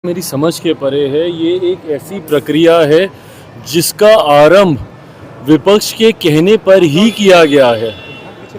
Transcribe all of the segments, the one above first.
मेरी समझ के परे है। ये एक ऐसी प्रक्रिया है जिसका आरंभ विपक्ष के कहने पर ही किया गया है।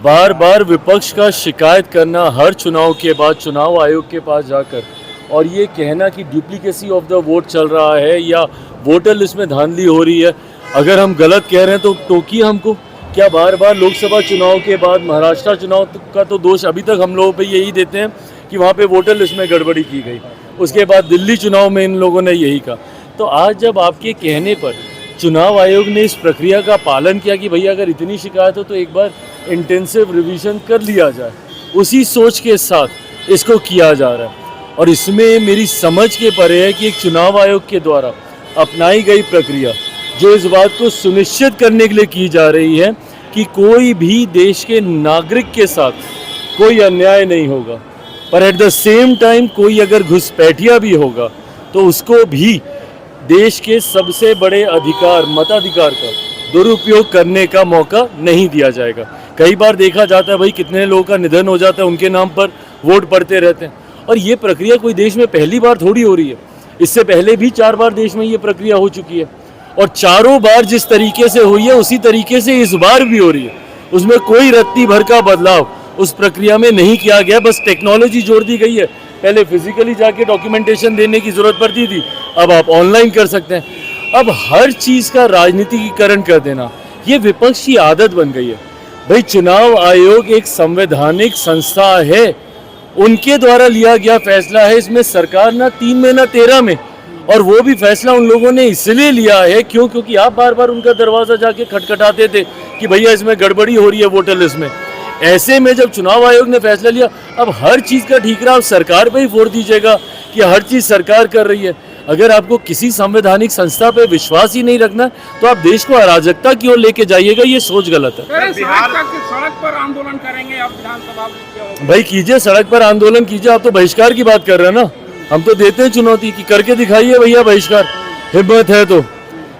बार बार विपक्ष का शिकायत करना हर चुनाव के बाद चुनाव आयोग के पास जाकर और ये कहना कि डुप्लीकेसी ऑफ द वोट चल रहा है या वोटर लिस्ट में धांधली हो रही है। अगर हम गलत कह रहे हैं तो टोकिए हमको। क्या बार बार लोकसभा चुनाव के बाद महाराष्ट्र चुनाव का तो दोष अभी तक हम लोगों पे यही देते हैं कि वहाँ पे वोटर लिस्ट में गड़बड़ी की गई। उसके बाद दिल्ली चुनाव में इन लोगों ने यही कहा। तो आज जब आपके कहने पर चुनाव आयोग ने इस प्रक्रिया का पालन किया कि भैया अगर इतनी शिकायत हो तो एक बार इंटेंसिव रिवीजन कर लिया जाए, उसी सोच के साथ इसको किया जा रहा है। और इसमें मेरी समझ के परे है कि एक चुनाव आयोग के द्वारा अपनाई गई प्रक्रिया जो इस बात को सुनिश्चित करने के लिए की जा रही है कि कोई भी देश के नागरिक के साथ कोई अन्याय नहीं होगा, पर एट द सेम टाइम कोई अगर घुसपैठिया भी होगा तो उसको भी देश के सबसे बड़े अधिकार मताधिकार का दुरुपयोग करने का मौका नहीं दिया जाएगा। कई बार देखा जाता है भाई कितने लोगों का निधन हो जाता है, उनके नाम पर वोट पड़ते रहते हैं। और ये प्रक्रिया कोई देश में पहली बार थोड़ी हो रही है। इससे पहले भी 4 बार देश में ये प्रक्रिया हो चुकी है और चारों बार जिस तरीके से हुई है उसी तरीके से इस बार भी हो रही है। उसमें कोई रत्ती भर का बदलाव उस प्रक्रिया में नहीं किया गया, बस टेक्नोलॉजी जोड़ दी गई है। पहले फिजिकली जाके डॉक्यूमेंटेशन देने की जरूरत पड़ती थी, अब आप ऑनलाइन कर सकते हैं। अब हर चीज़ का राजनीतिकीकरण कर देना ये विपक्ष की आदत बन गई है। भाई चुनाव आयोग एक संवैधानिक संस्था है, उनके द्वारा लिया गया फैसला है। इसमें सरकार ना 3 में ना 13 में, और वो भी फैसला उन लोगों ने इसलिए लिया है क्योंकि आप बार बार उनका दरवाज़ा जाके खटखटाते थे कि भैया इसमें गड़बड़ी हो रही है वोटर लिस्ट में। ऐसे में जब चुनाव आयोग ने फैसला लिया, अब हर चीज़ का ठीकरा सरकार पे ही फोड़ दीजिएगा कि हर चीज़ सरकार कर रही है। अगर आपको किसी संवैधानिक संस्था पे विश्वास ही नहीं रखना तो आप देश को अराजकता की ओर लेके जाइएगा, ये सोच गलत है। सड़क पर आंदोलन करेंगे आप विधानसभा? भाई कीजिए, सड़क पर आंदोलन कीजिए। आप तो बहिष्कार की बात कर रहे हैं ना, हम तो देते हैं चुनौती कि करके दिखाइए भैया बहिष्कार, हिम्मत है तो।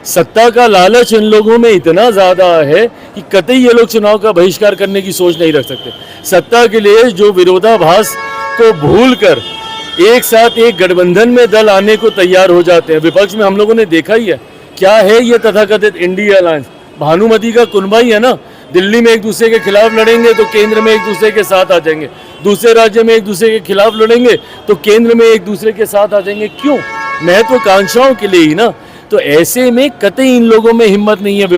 सत्ता का लालच इन लोगों में इतना ज़्यादा है कि कतई ये लोग चुनाव का बहिष्कार करने की सोच नहीं रख सकते। सत्ता के लिए जो विरोधाभास को भूलकर एक साथ एक गठबंधन में दल आने को तैयार हो जाते हैं। विपक्ष में हम लोगों ने देखा ही है क्या है ये तथाकथित इंडिया अलायंस। भानुमति का कुनबा ही है ना। दिल्ली में एक दूसरे के खिलाफ लड़ेंगे तो केंद्र में एक दूसरे के साथ आ जाएंगे, दूसरे राज्य में एक दूसरे के खिलाफ लड़ेंगे तो केंद्र में एक दूसरे के साथ आ जाएंगे। क्यों? महत्वाकांक्षाओं के लिए ही ना। तो ऐसे में कतई इन लोगों में हिम्मत नहीं है।